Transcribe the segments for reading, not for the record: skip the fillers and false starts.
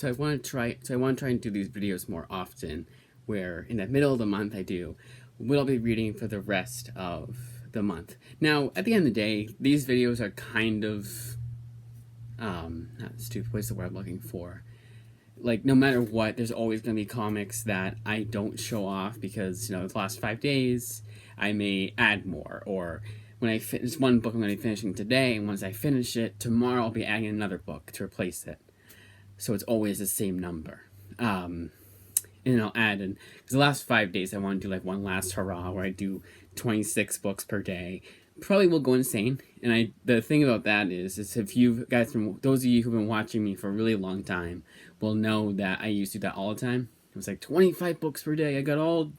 So I want to try. So I want to try and do these videos more often. Where in the middle of the month I do what I'll be reading for the rest of the month. Now, at the end of the day, these videos are kind of not stupid. What's the word I'm looking for? Like, no matter what, there's always going to be comics that I don't show off because, the last 5 days I may add more. Or when I finish one book I'm going to be finishing today, and once I finish it, tomorrow I'll be adding another book to replace it. So it's always the same number. And I'll add in, because the last 5 days I want to do like one last hurrah where I do 26 books per day. Probably will go insane. And the thing about that is if you guys, those of you who've been watching me for a really long time, will know that I used to do that all the time. It was like 25 books per day. I got all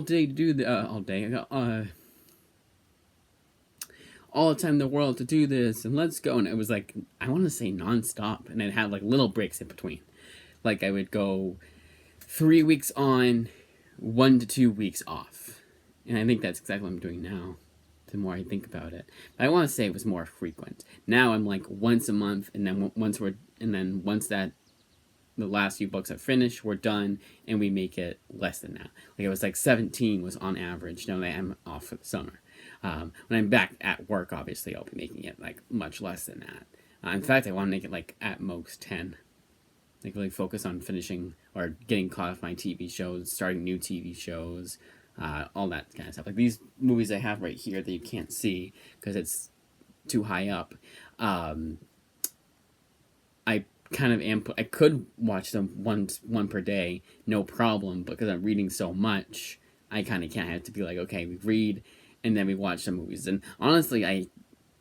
day to do all day. I got all the time in the world to do this, and let's go. And it was like, I want to say nonstop, and it had like little breaks in between. Like I would go 3 weeks on, 1 to 2 weeks off. And I think that's exactly what I'm doing now, the more I think about it. But I want to say it was more frequent. Now I'm like once a month, and then once that the last few books are finished, we're done, and we make it less than that. Like it was like 17 was on average. Now that I'm off for the summer. When I'm back at work, obviously I'll be making it like much less than that. In fact, I want to make it like at most 10. Like really focus on finishing or getting caught up my TV shows, starting new TV shows, all that kind of stuff. Like these movies I have right here that you can't see because it's too high up. I kind of am. I could watch them one per day, no problem. But because I'm reading so much, I kind of can't. I have to be like, okay, we read and then we watch some movies. And honestly, I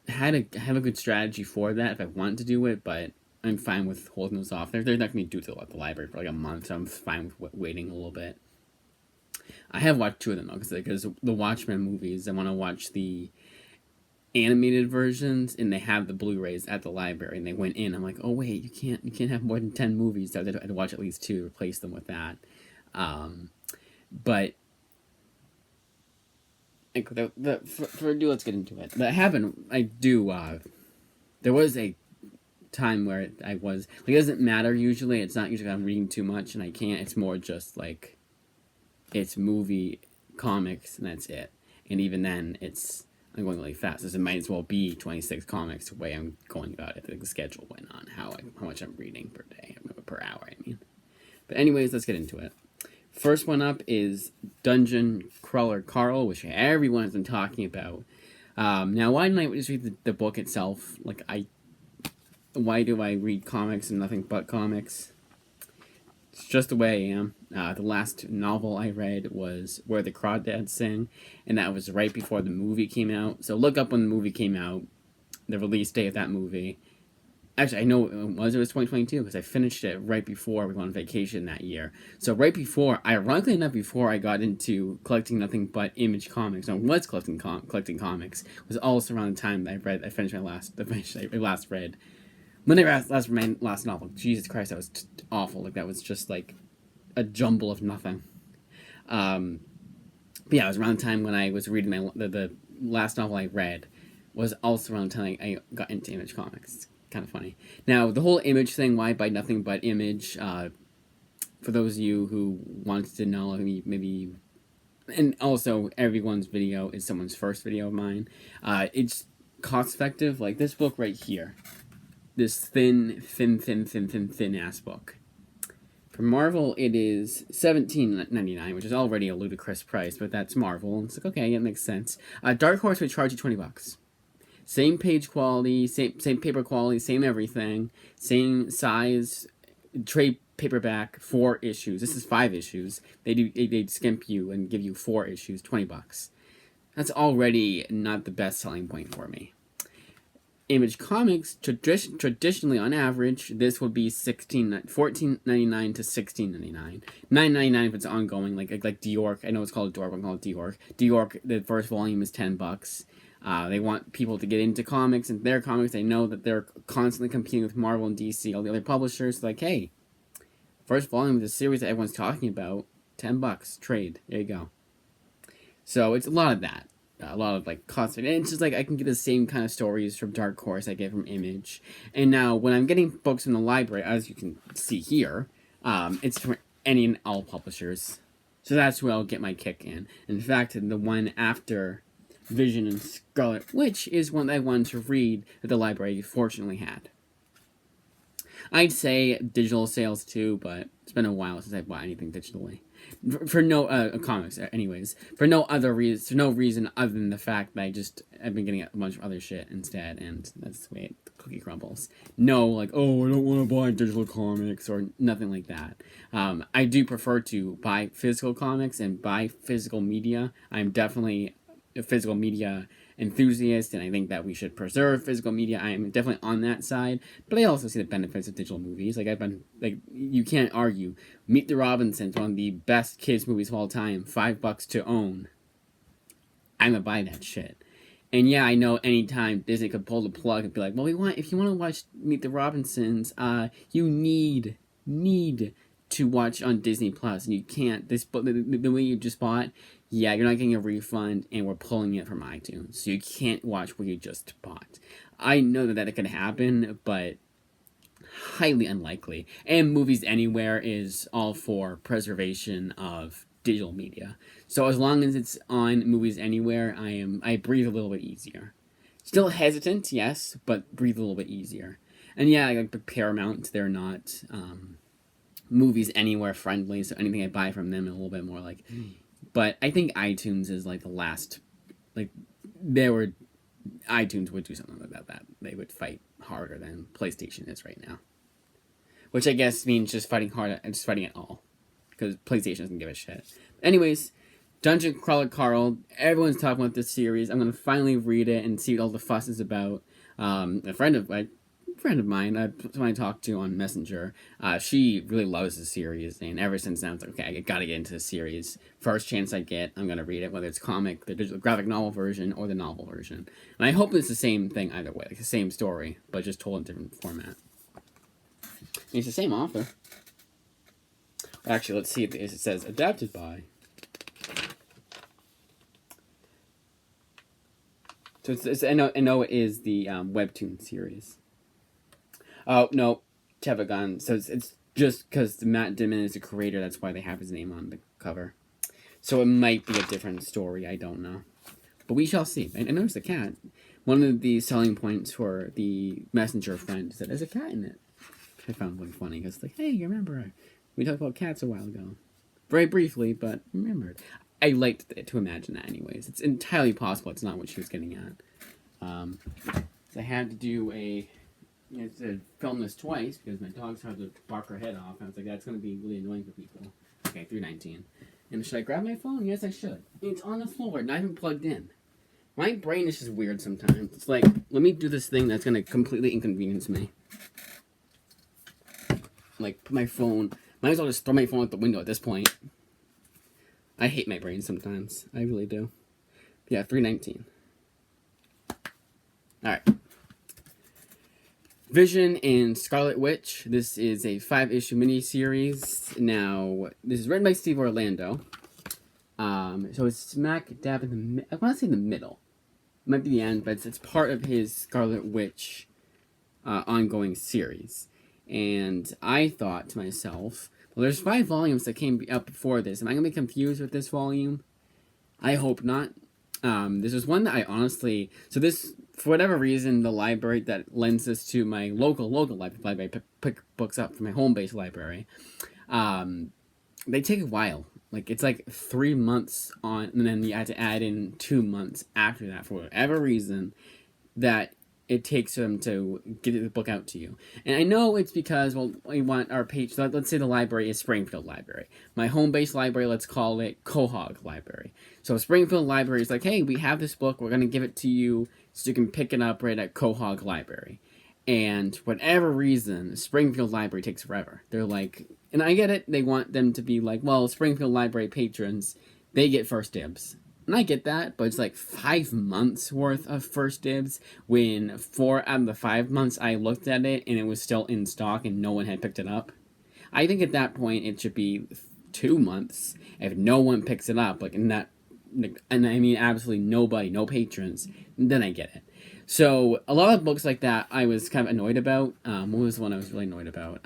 have a good strategy for that if I want to do it, but I'm fine with holding those off. They're not going to be due to the library for like a month, so I'm fine with waiting a little bit. I have watched 2 of them though, because the Watchmen movies, I want to watch the animated versions, and they have the Blu-rays at the library, and they went in. I'm like, oh wait, you can't have more than 10 movies. So I had to watch at least 2 to replace them with that. But let's get into it. But there was a time where I was like, it doesn't matter usually. It's not usually I'm reading too much and I can't. It's more just like it's movie comics and that's it. And even then, I'm going really fast. So it might as well be 26 comics the way I'm going about it. The schedule went on how much I'm reading per day, per hour. I mean, but anyways, let's get into it. First one up is Dungeon Crawler Carl, which everyone has been talking about. Now, why didn't I just read the book itself? Like why do I read comics and nothing but comics? It's just the way I am. The last novel I read was Where the Crawdads Sing, and that was right before the movie came out. So look up when the movie came out, the release date of that movie. Actually, I know it was 2022 because I finished it right before we went on vacation that year. So right before, ironically enough, before I got into collecting nothing but Image comics, I was collecting comics. It was also around the time that I finished my last read. When I last read my last novel, Jesus Christ, that was awful. Like that was just like a jumble of nothing. But yeah, it was around the time when I was reading the last novel I read. Was also around the time I got into Image comics. It's kind of funny. Now the whole Image thing, why buy nothing but Image? For those of you who wanted to know, maybe, and also everyone's video is someone's first video of mine. It's cost effective. Like this book right here. This thin ass book. For Marvel, it is $17.99, which is already a ludicrous price, but that's Marvel. It's like, okay, it makes sense. Dark Horse would charge you $20. Same page quality, same paper quality, same everything, same size, trade paperback, 4 issues. This is 5 issues. They skimp you and give you 4 issues, $20. That's already not the best selling point for me. Image Comics, traditionally on average, this would be $14.99 to $16.99. $9.99 if it's ongoing, like Diorc. I know it's called Diorc, but I call it Diorc. Diorc, the first volume is $10. They want people to get into comics and their comics. They know that they're constantly competing with Marvel and DC, all the other publishers. Like, hey, first volume of the series that everyone's talking about, $10, trade. There you go. So it's a lot of that. a lot of like cosmic, and it's just like I can get the same kind of stories from Dark Horse I get from Image. And now when I'm getting books from the library, as you can see here, it's from any and all publishers. So that's where I'll get my kick in fact, the one after Vision and Scarlet Witch is one that I wanted to read that the library fortunately had. I'd say digital sales too, but it's been a while since I bought anything digitally. For no comics, anyways. For no reason other than the fact that I've been getting a bunch of other shit instead, and that's the way the cookie crumbles. No, like, oh, I don't want to buy digital comics or nothing like that. I do prefer to buy physical comics and buy physical media. I'm definitely a physical media enthusiast, and I think that we should preserve physical media. I am definitely on that side, but I also see the benefits of digital movies. You can't argue. Meet the Robinsons, one of the best kids movies of all time, $5 to own. I'm gonna buy that shit. And yeah, I know anytime Disney could pull the plug and be like, well, if you want to watch Meet the Robinsons, you need to watch on Disney Plus, and you can't. The way you just bought, yeah, you're not getting a refund, and we're pulling it from iTunes, so you can't watch what you just bought. I know that it can happen, but highly unlikely. And Movies Anywhere is all for preservation of digital media. So as long as it's on Movies Anywhere, I breathe a little bit easier. Still hesitant, yes, but breathe a little bit easier. And yeah, like Paramount, they're not Movies Anywhere friendly, so anything I buy from them is a little bit more like. But I think iTunes is like the last, like, iTunes would do something about that. They would fight harder than PlayStation is right now. Which I guess means just fighting at all. Because PlayStation doesn't give a shit. Anyways, Dungeon Crawler Carl, everyone's talking about this series. I'm going to finally read it and see what all the fuss is about. A friend of mine, someone I talked to on Messenger, she really loves the series, and ever since then, I was like, okay, I gotta get into the series. First chance I get, I'm gonna read it, whether it's comic, the digital graphic novel version, or the novel version. And I hope it's the same thing either way, like the same story, but just told in a different format. And it's the same author. Actually, let's see if it says adapted by. So I know it is the webtoon series. Oh, no, Tevagon. So it's just because Matt Dimon is the creator, that's why they have his name on the cover. So it might be a different story, I don't know. But we shall see. I noticed a cat. One of the selling points for the Messenger friend is that there's a cat in it. I found really funny, because like, hey, you remember, we talked about cats a while ago. Very briefly, but remembered. I liked to imagine that anyways. It's entirely possible it's not what she was getting at. So I had to do to film this twice because my dogs had to bark her head off. I was like, that's going to be really annoying for people. Okay, 3:19. And should I grab my phone? Yes, I should. It's on the floor, not even plugged in. My brain is just weird sometimes. It's like, let me do this thing that's going to completely inconvenience me. Like, put my phone... Might as well just throw my phone out the window at this point. I hate my brain sometimes. I really do. Yeah, 3:19. Alright. Vision and Scarlet Witch. This is a 5-issue miniseries. Now, this is written by Steve Orlando. So it's smack dab in the... I want to say the middle. It might be the end, but it's part of his Scarlet Witch ongoing series. And I thought to myself, well, there's 5 volumes that came out before this. Am I going to be confused with this volume? I hope not. This is one that I honestly... So this, for whatever reason, the library that lends this to my local library, I pick books up from my home-based library, they take a while. Like, it's like 3 months on, and then you have to add in 2 months after that for whatever reason that it takes them to get the book out to you. And I know it's because, well, we want our page... So let's say the library is Springfield Library. My home-based library, let's call it Quahog Library. So Springfield Library is like, hey, we have this book. We're going to give it to you so you can pick it up right at Quahog Library. And for whatever reason, Springfield Library takes forever. They're like... And I get it. They want them to be like, well, Springfield Library patrons, they get first dibs. And I get that, but it's like 5 months worth of first dibs when 4 out of the 5 months I looked at it and it was still in stock and no one had picked it up. I think at that point it should be 2 months if no one picks it up. Like in that and I mean absolutely nobody, no patrons, then I get it. So a lot of books like that I was kind of annoyed about. What was the one I was really annoyed about?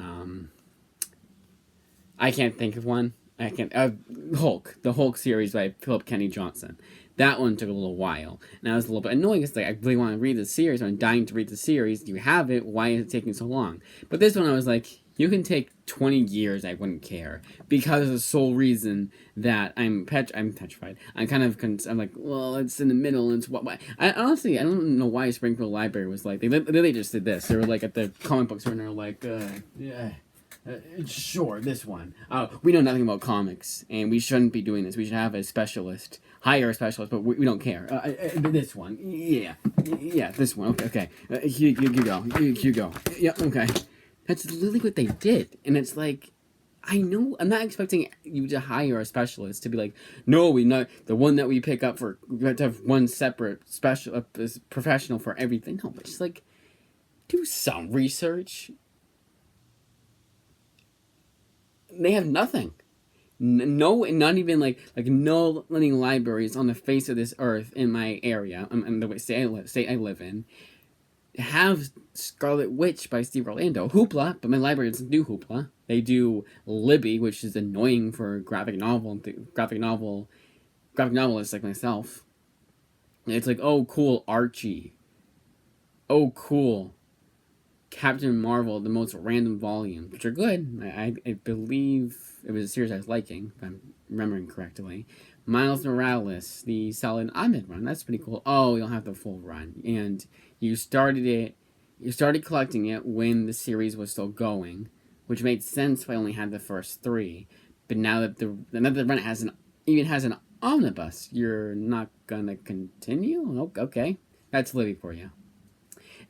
I can't think of one. I can't. The Hulk series by Philip Kennedy Johnson. That one took a little while, and I was a little bit annoying. It's like I really want to read the series. I'm dying to read the series. You have it. Why is it taking so long? But this one, I was like, you can take 20 years. I wouldn't care because of the sole reason that I'm petrified. I'm kind of. I'm like, well, it's in the middle. And it's what. I honestly, I don't know why Springfield Library was like. They literally just did this. They were like at the comic book store, and they're like, yeah. Sure, this one. We know nothing about comics, and we shouldn't be doing this. We should have a specialist, hire a specialist, but we don't care. This one, yeah, this one. Okay. You go, you go. Yeah, okay. That's literally what they did, and it's like, I know I'm not expecting you to hire a specialist to be like, no, we know the one that we pick up for. We have to have one separate special professional for everything. No, but just like, do some research. They have nothing. No, not even like no living libraries on the face of this earth in my area, in the state I live in, have Scarlet Witch by Steve Orlando. Hoopla, but my library doesn't do Hoopla. They do Libby, which is annoying for graphic novelists like myself. It's like, oh cool, Archie. Oh cool, Captain Marvel, the most random volumes, which are good. I believe it was a series I was liking, if I'm remembering correctly. Miles Morales, the Solid Ahmed run, that's pretty cool. Oh, you'll have the full run. And you started collecting it when the series was still going, which made sense if I only had the first 3. But now that the run even has an omnibus, you're not gonna continue? Okay. That's Libby for you.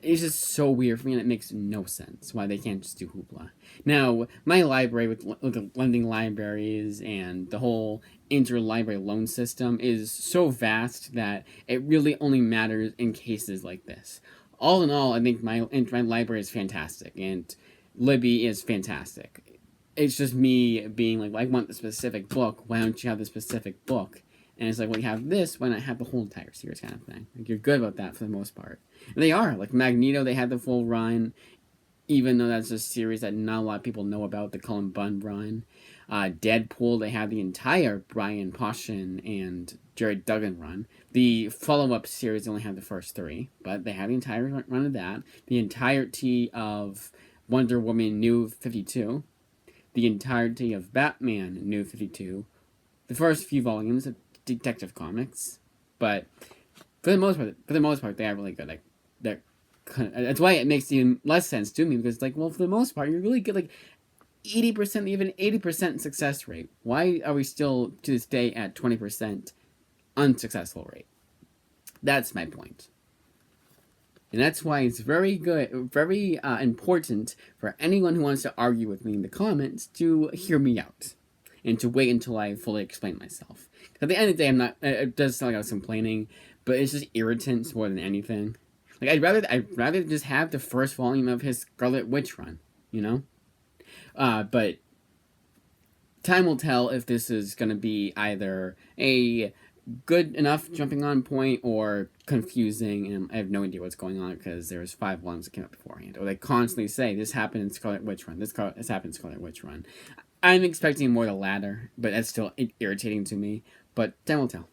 It's just so weird for me, and it makes no sense why they can't just do Hoopla. Now, my library with the lending libraries and the whole interlibrary loan system is so vast that it really only matters in cases like this. All in all, I think my library is fantastic, and Libby is fantastic. It's just me being like, well, I want the specific book. Why don't you have the specific book? And it's like, well, you have this, why not have the whole entire series kind of thing? Like, you're good about that for the most part. And they are. Like, Magneto, they had the full run, even though that's a series that not a lot of people know about, the Cullen Bunn run. Deadpool, they had the entire Brian Posehn and Jared Duggan run. The follow-up series only had the first 3, but they had the entire run of that. The entirety of Wonder Woman New 52. The entirety of Batman New 52. The first few volumes of Detective Comics, but for the most part, they are really good. Like, that's why it makes even less sense to me, because like, well, for the most part, you're really good. Like 80%, even 80% success rate. Why are we still to this day at 20% unsuccessful rate? That's my point. And that's why it's very important for anyone who wants to argue with me in the comments to hear me out and to wait until I fully explain myself. At the end of the day, I'm not. It does sound like I was complaining, but it's just irritants more than anything. Like, I'd rather just have the first volume of his Scarlet Witch run, you know. But time will tell if this is going to be either a good enough jumping on point or confusing, and I have no idea what's going on because there's 5 volumes that came up beforehand. Or they constantly say, this happened in Scarlet Witch run, this happened in Scarlet Witch run. I'm expecting more the latter, but that's still irritating to me. But time will tell.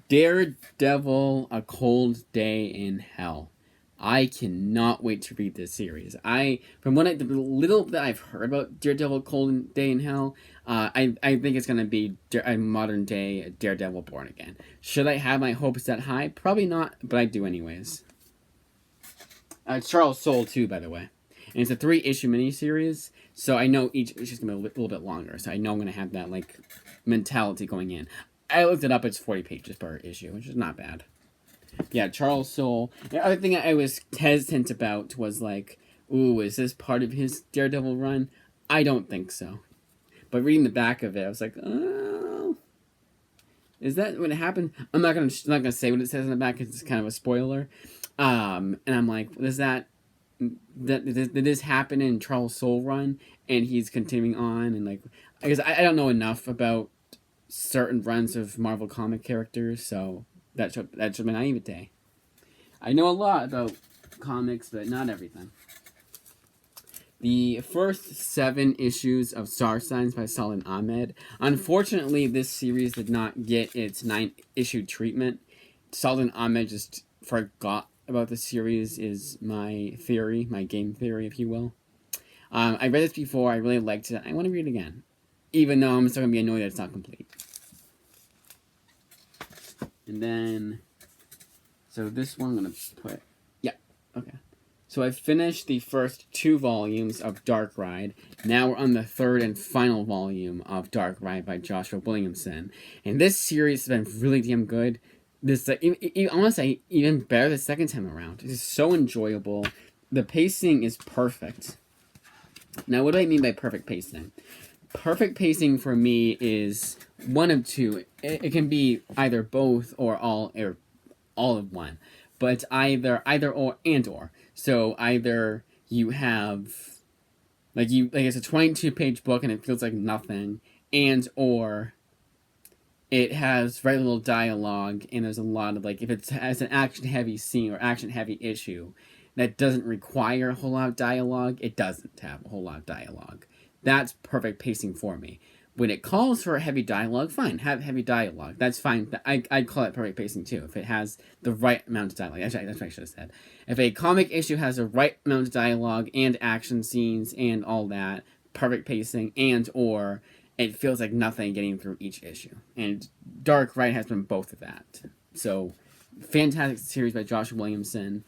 Daredevil, A Cold Day in Hell. I cannot wait to read this series. From the little that I've heard about Daredevil, Cold Day in Hell, I think it's going to be a modern day Daredevil Born Again. Should I have my hopes that high? Probably not, but I do anyways. It's Charles Soule too, by the way. And it's a 3-issue miniseries, so I know each issue is going to be a little bit longer, so I know I'm going to have that, like, mentality going in. I looked it up, it's 40 pages per issue, which is not bad. Yeah, Charles Soule. The other thing I was hesitant about was, like, ooh, is this part of his Daredevil run? I don't think so. But reading the back of it, I was like, oh, is that what happened? I'm not gonna say what it says in the back, because it's kind of a spoiler. And I'm like, does did this happen in Charles Soule run, and he's continuing on, and like, I guess I don't know enough about certain runs of Marvel comic characters, so that should be naivete. I know a lot about comics, but not everything. The first 7 issues of Star Signs by Saladin Ahmed. Unfortunately, this series did not get its 9-issue treatment. Saladin Ahmed just forgot about the series, is my theory, my game theory, if you will. I read this before. I really liked it. I want to read it again, even though I'm still going to be annoyed that it's not complete. And then, so this one I'm going to put, yeah, okay. So I finished the first 2 volumes of Dark Ride. Now we're on the 3rd and final volume of Dark Ride by Joshua Williamson. And this series has been really damn good. This, I want to say, even better the second time around. It's so enjoyable. The pacing is perfect. Now, what do I mean by perfect pacing? Perfect pacing for me is one of two. It can be either both or all of one, but either or and or. So either you have like it's a 22-page book and it feels like nothing, and or it has very little dialogue and there's a lot of if it has an action heavy scene or action heavy issue that doesn't require a whole lot of dialogue, it doesn't have a whole lot of dialogue. That's perfect pacing for me. When it calls for heavy dialogue, fine, have heavy dialogue. That's fine. I'd call it perfect pacing too, if it has the right amount of dialogue. Actually, that's what I should have said. If a comic issue has the right amount of dialogue and action scenes and all that, perfect pacing, and or it feels like nothing getting through each issue. And Dark Ride has been both of that. So, fantastic series by Joshua Williamson.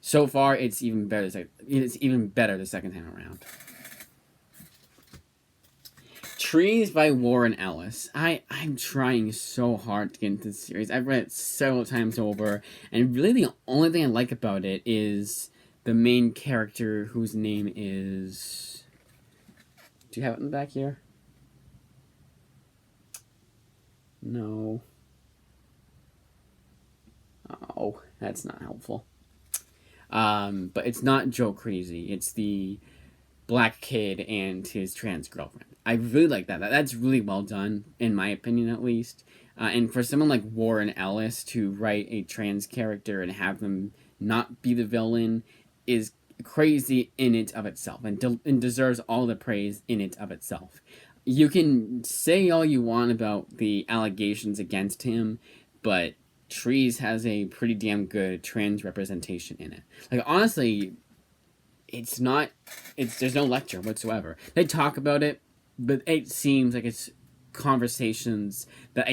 So far, it's even better. It's even better the second time around. Trees by Warren Ellis. I'm trying so hard to get into this series. I've read it several times over, and really the only thing I like about it is the main character whose name is... Do you have it in the back here? No. Oh, that's not helpful. But it's not Joe Crazy. It's the black kid and his trans girlfriend. I really like that. That's really well done, in my opinion, at least. And for someone like Warren Ellis to write a trans character and have them not be the villain is crazy in it of itself, and deserves all the praise in it of itself. You can say all you want about the allegations against him, but Trees has a pretty damn good trans representation in it. Honestly, there's no lecture whatsoever. They talk about it, but it seems like it's conversations that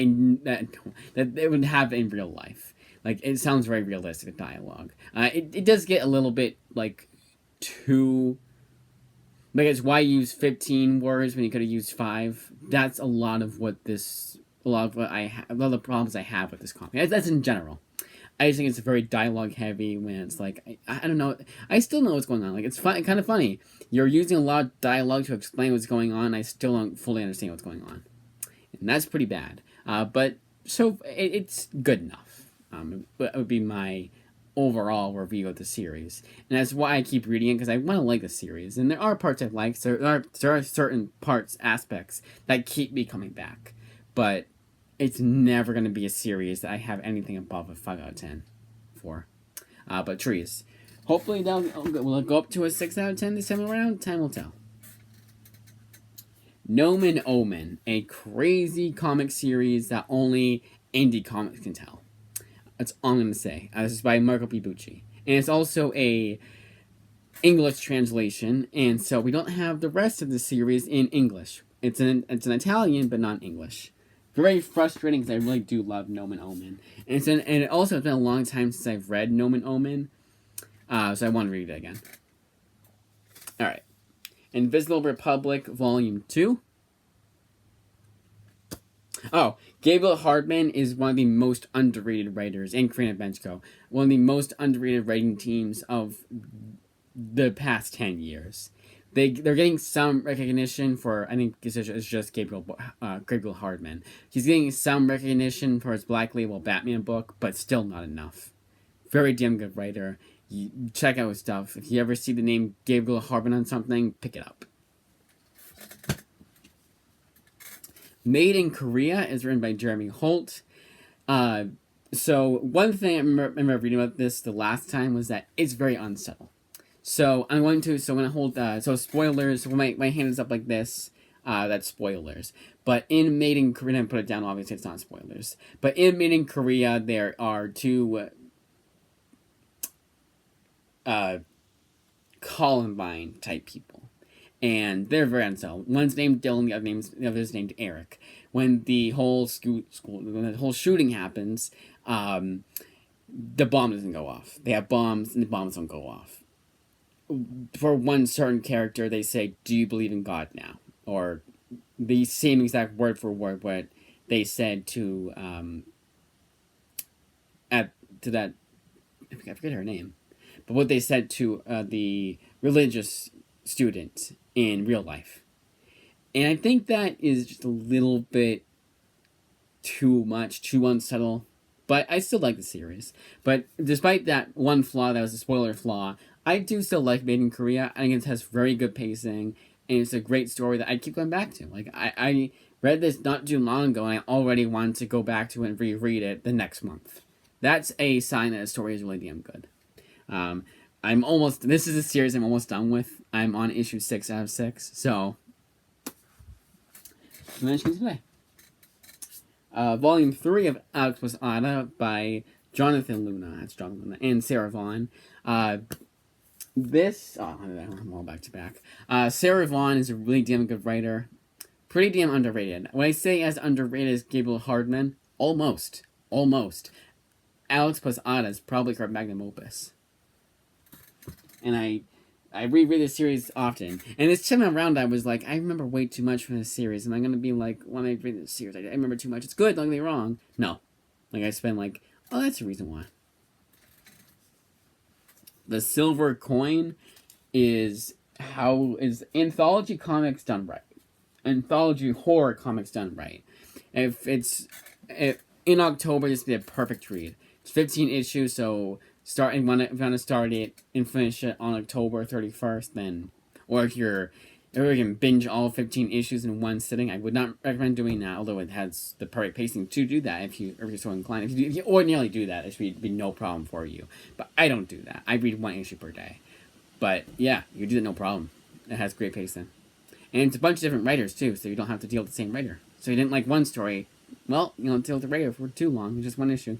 they would have in real life. It sounds very realistic dialogue. It does get a little bit too. It's why use 15 words when you could have used 5. That's a lot of a lot of the problems I have with this comic. That's in general. I just think it's very dialogue heavy when it's I don't know. I still know what's going on. It's fun, kind of funny. You're using a lot of dialogue to explain what's going on. I still don't fully understand what's going on, and that's pretty bad. But it's good enough. That would be my overall review of the series, and that's why I keep reading it, because I want to like the series. And there are parts I like. So there are certain aspects that keep me coming back, but it's never going to be a series that I have anything above a 5 out of 10 for. But Trees. Hopefully will it go up to a 6 out of 10 this time around? Time will tell. Nomen Omen. A crazy comic series that only indie comics can tell. That's all I'm going to say. This is by Marco Pibucci. And it's also a English translation, and so we don't have the rest of the series in English. It's an Italian, but not English. Very frustrating, because I really do love Nomen Omen. And it also has been a long time since I've read Nomen Omen, so I want to read it again. Alright. Invisible Republic, Volume 2. Oh, Gabriel Hardman is one of the most underrated writers, and Karina Benchko, one of the most underrated writing teams of the past 10 years. They're getting some recognition for, I think it's just Gabriel Hardman. He's getting some recognition for his Black Label Batman book, but still not enough. Very damn good writer. You check out his stuff. If you ever see the name Gabriel Hardman on something, pick it up. Made in Korea is written by Jeremy Holt. So one thing I remember reading about this the last time was that it's very unsubtle. So I'm going to, so when I hold, so spoilers, when my hand is up like this, that's spoilers. But in Made in Korea, and put it down, obviously it's not spoilers. But in Made in Korea, there are two Columbine type people. And they're very unsubtle. One's named Dylan, the other's named Eric. When the whole when the whole shooting happens, the bomb doesn't go off. They have bombs, and the bombs don't go off. For one certain character, they say, "Do you believe in God now?" Or the same exact word for word what they said to that, I forget her name, but what they said to the religious student in real life. And I think that is just a little bit too much, too unsubtle. But I still like the series. But despite that one flaw, that was a spoiler flaw, I do still like Made in Korea. I think it has very good pacing, and it's a great story that I keep going back to. Like, I read this not too long ago, and I already want to go back to it and reread it the next month. That's a sign that a story is really damn good. This is a series I'm almost done with. I'm on issue 6 out of 6, so mentioning today. Volume 3 of Alex Posada by Jonathan Luna. That's Jonathan Luna. And Sarah Vaughn. I'm all back to back. Sarah Vaughn is a really damn good writer. Pretty damn underrated. When I say as underrated as Gabriel Hardman, almost. Alex Posada is probably her magnum opus. And I reread this series often. And this time around, I was like, I remember way too much from this series. Am I going to be like, when I read this series, I remember too much. It's good, don't get me wrong. No. Like, I spent like, oh, that's the reason why. The Silver Coin is anthology comics done right. Anthology horror comics done right. In October, this would be a perfect read. It's 15 issues, so if you want to start it and finish it on October 31st, then, or if you can binge all 15 issues in one sitting, I would not recommend doing that, although it has the perfect pacing to do that if you're so inclined. If you ordinarily do that, it should be no problem for you. But I don't do that. I read one issue per day. But yeah, you do that no problem. It has great pacing. And it's a bunch of different writers too, so you don't have to deal with the same writer. So you didn't like one story, well, you don't deal with the writer for too long. It's just one issue.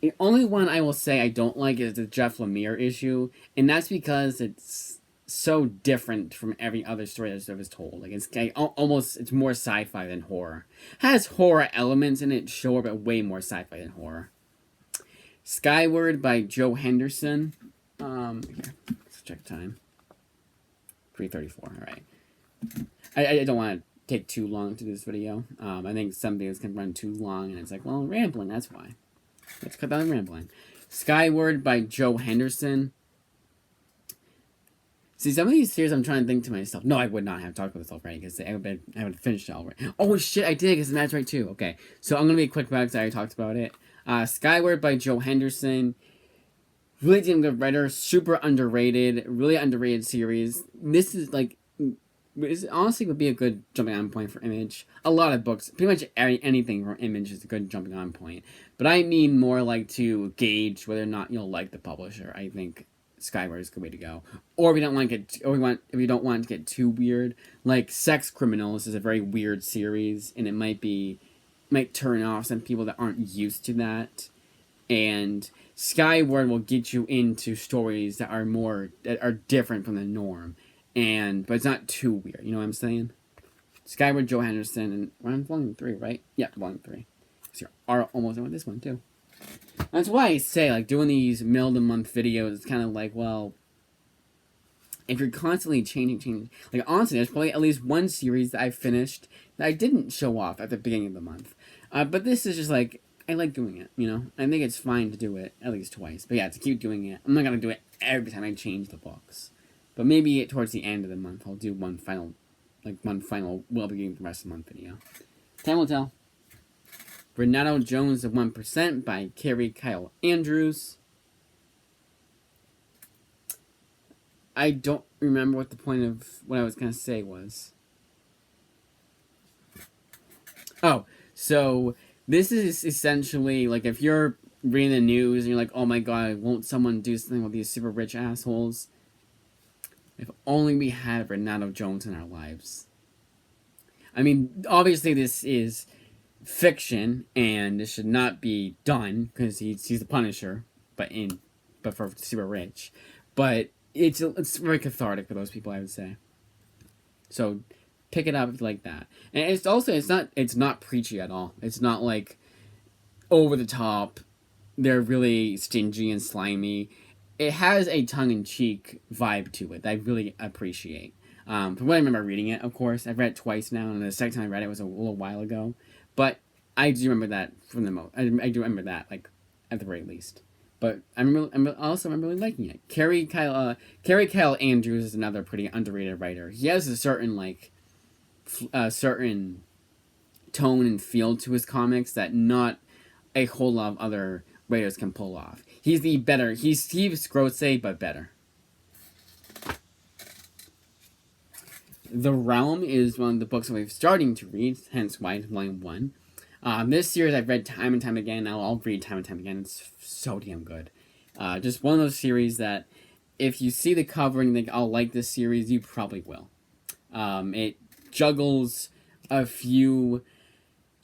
The only one I will say I don't like is the Jeff Lemire issue, and that's because it's so different from every other story that was told. Like, it's more sci-fi than horror. It has horror elements in it, sure, but way more sci-fi than horror. Skyward by Joe Henderson. Here, let's check time. 3:34. All right. I don't want to take too long to do this video. I think some videos can run too long, and it's like, well, I'm rambling. That's why. Let's cut down rambling. Skyward by Joe Henderson. See, some of these series I'm trying to think to myself, no, I would not have talked about this already, because I would have finished it already. Oh, shit, I did, because that's right, too. Okay, so I'm going to be quick about it, because I already talked about it. Skyward by Joe Henderson. Really damn good writer, super underrated, really underrated series. This is, like, this honestly would be a good jumping on point for Image. A lot of books, pretty much anything from Image is a good jumping on point. But I mean more like to gauge whether or not you'll like the publisher. I think Skyward is a good way to go. Or if you don't want to get too weird, like Sex Criminals is a very weird series, and it might turn off some people that aren't used to that. And Skyward will get you into stories that are different from the norm. But it's not too weird, you know what I'm saying? Skyward, Joe Henderson, and we're on volume 3, right? Yeah, volume 3. So you're almost done with this one, too. That's why I say, like, doing these middle-of-the-month videos, it's kind of like, well, if you're constantly changing, like, honestly, there's probably at least one series that I finished that I didn't show off at the beginning of the month. But this is just, like, I like doing it, you know? I think it's fine to do it at least twice. But yeah, to keep doing it, I'm not going to do it every time I change the books. But maybe towards the end of the month, I'll do one final, we'll be getting the rest of the month video. Time will tell. Renato Jones, The 1% by Carrie Kyle Andrews. I don't remember what the point of what I was going to say was. So this is essentially like if you're reading the news and you're like, oh my god, won't someone do something with these super rich assholes? If only we had Renato Jones in our lives. I mean, obviously this is fiction and it should not be done because he's the Punisher, but for super rich. But it's very cathartic for those people, I would say. So pick it up if you like that. And it's not preachy at all. It's not like over the top. They're really stingy and slimy. It has a tongue-in-cheek vibe to it that I really appreciate. From what I remember reading it, of course, I've read it twice now, and the second time I read it was a little while ago. But I do remember that from the I do remember that, like, at the very least. But I'm also really liking it. Carrie Kyle Andrews is another pretty underrated writer. He has a certain certain tone and feel to his comics that not a whole lot of other writers can pull off. He's the better. He's Steve Scrotze, but better. The Realm is one of the books that we're starting to read, hence why it's volume 1. This series I've read time and time again. I'll read time and time again. It's so damn good. Just one of those series that if you see the cover and you think, I'll like this series, you probably will. It juggles a few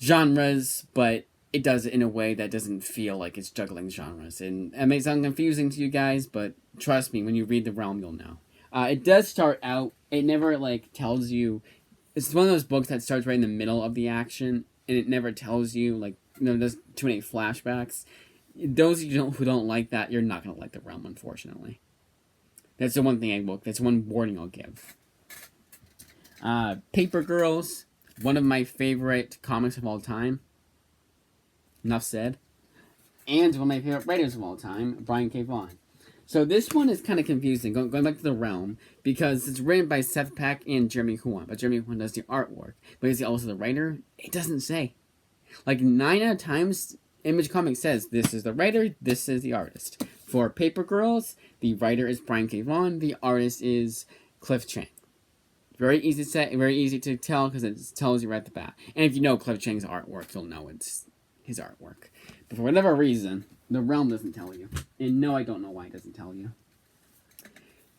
genres, but it does it in a way that doesn't feel like it's juggling genres. And it may sound confusing to you guys, but trust me, when you read The Realm, you'll know. It does start out, it never, tells you... It's one of those books that starts right in the middle of the action, and it never tells you, there's too many flashbacks. Those of you who don't like that, you're not going to like The Realm, unfortunately. That's the one thing that's one warning I'll give. Paper Girls, one of my favorite comics of all time. Enough said. And one of my favorite writers of all time, Brian K. Vaughan. So this one is kind of confusing, going back to The Realm, because it's written by Seth Peck and Jeremy Huon, but Jeremy Huon does the artwork. But is he also the writer? It doesn't say. 9 out of times, Image Comics says, this is the writer, this is the artist. For Paper Girls, the writer is Brian K. Vaughan, the artist is Cliff Chiang. Very easy to tell, because it tells you right at the bat. And if you know Cliff Chiang's artwork, you'll know it's his artwork. But for whatever reason, The Realm doesn't tell you. And no, I don't know why it doesn't tell you.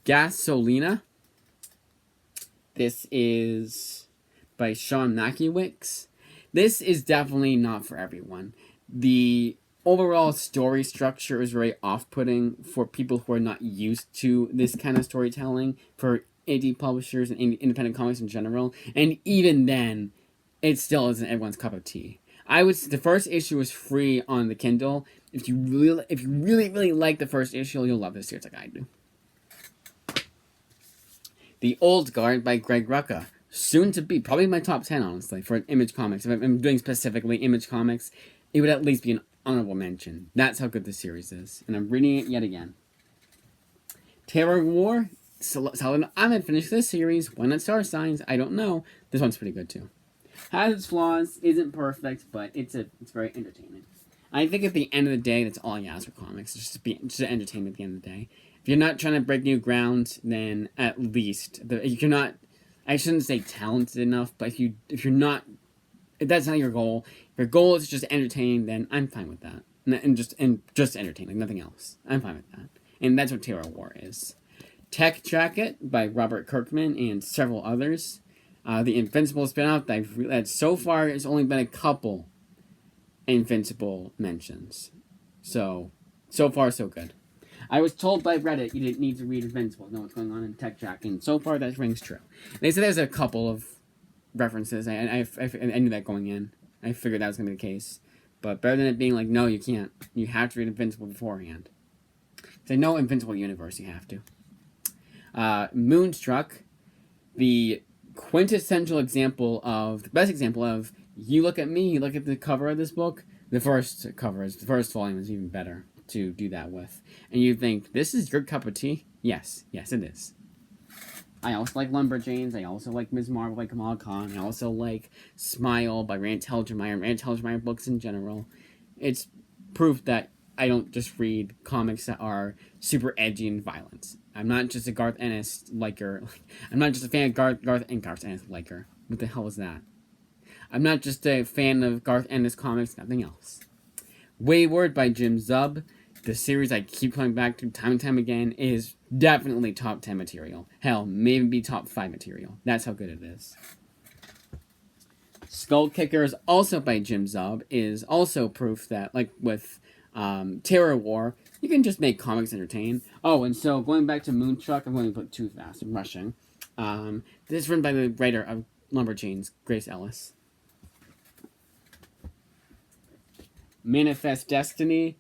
Gasolina. This is by Sean Makiewicz. This is definitely not for everyone. The overall story structure is very off-putting for people who are not used to this kind of storytelling, for indie publishers and independent comics in general. And even then, it still isn't everyone's cup of tea. The first issue is free on the Kindle. If you really like the first issue, you'll love this series like I do. The Old Guard by Greg Rucka. Soon to be, probably my top 10, honestly, for Image Comics. If I'm doing specifically Image Comics, it would at least be an honorable mention. That's how good this series is. And I'm reading it yet again. Terror War. I'm going to finish this series. When it Star Signs, I don't know. This one's pretty good too. Has its flaws, isn't perfect, but it's very entertaining. I think at the end of the day, that's all you ask for comics, just to entertain at the end of the day. If you're not trying to break new ground, then at least if you're not, I shouldn't say talented enough, but if that's not your goal, if your goal is just entertaining, then I'm fine with that, and just entertaining, nothing else. I'm fine with that, and that's what Terror War is. Tech Jacket by Robert Kirkman and several others. The Invincible spinoff that so far has only been a couple Invincible mentions. So far so good. I was told by Reddit you didn't need to read Invincible to know what's going on in Tech Jacket, and so far that rings true. They said there's a couple of references. I knew that going in. I figured that was going to be the case. But better than it being no, you can't. You have to read Invincible beforehand. Because I know Invincible Universe, you have to. Moonstruck, the quintessential example of, the best example of, you look at me, you look at the cover of this book, the first volume is even better to do that with. And you think, this is your cup of tea? Yes, it is. I also like Lumberjanes, I also like Ms. Marvel by Kamala Khan, I also like Smile by Rand Telgemeier books in general. It's proof that I don't just read comics that are super edgy and violent. I'm not just a Garth Ennis liker. I'm not just a fan of Garth Ennis liker. What the hell is that? I'm not just a fan of Garth Ennis comics, nothing else. Wayward by Jim Zub, the series I keep coming back to time and time again, is definitely top 10 material. Hell, maybe top 5 material. That's how good it is. Skull Kickers, also by Jim Zub, is also proof that, like with Terror War, you can just make comics entertain. Oh, and so going back to Moonstruck, I'm going to put too fast. I'm rushing. This is written by the writer of Lumberjanes, Grace Ellis. Manifest Destiny,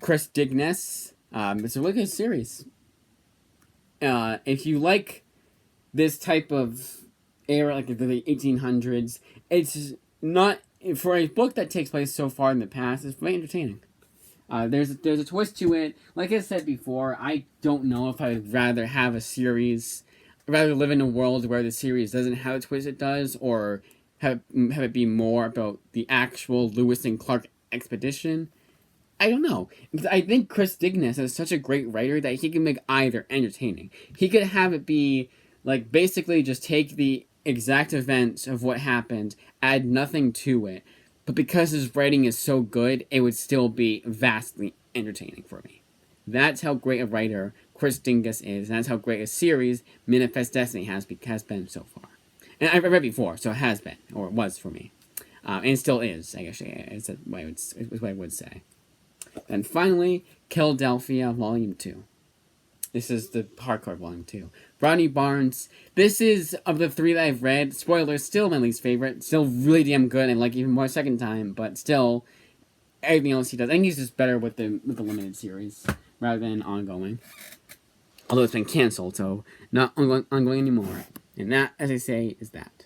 Chris Dignes. It's a really good series. If you like this type of era, like the 1800s, it's not, for a book that takes place so far in the past, it's very entertaining. There's a twist to it. Like I said before, I don't know if I would rather have a series, rather live in a world where the series doesn't have a twist it does, or have it be more about the actual Lewis and Clark expedition. I don't know. Because I think Chris Dignes is such a great writer that he can make either entertaining. He could have it be, like, basically just take the exact events of what happened, add nothing to it, but because his writing is so good, it would still be vastly entertaining for me. That's how great a writer Chris Dingus is, and that's how great a series Manifest Destiny has been so far. And I've read before, so it has been, or it was for me. And it still is, I guess, is what I would say. And finally, Philadelphia Volume 2. This is the hardcover Volume 2. Rodney Barnes. This is, of the 3 that I've read, spoilers, still my least favorite. Still really damn good, and like even more second time, but still, everything else he does. I think he's just better with the limited series, rather than ongoing. Although it's been canceled, so not ongoing anymore. And that, as I say, is that.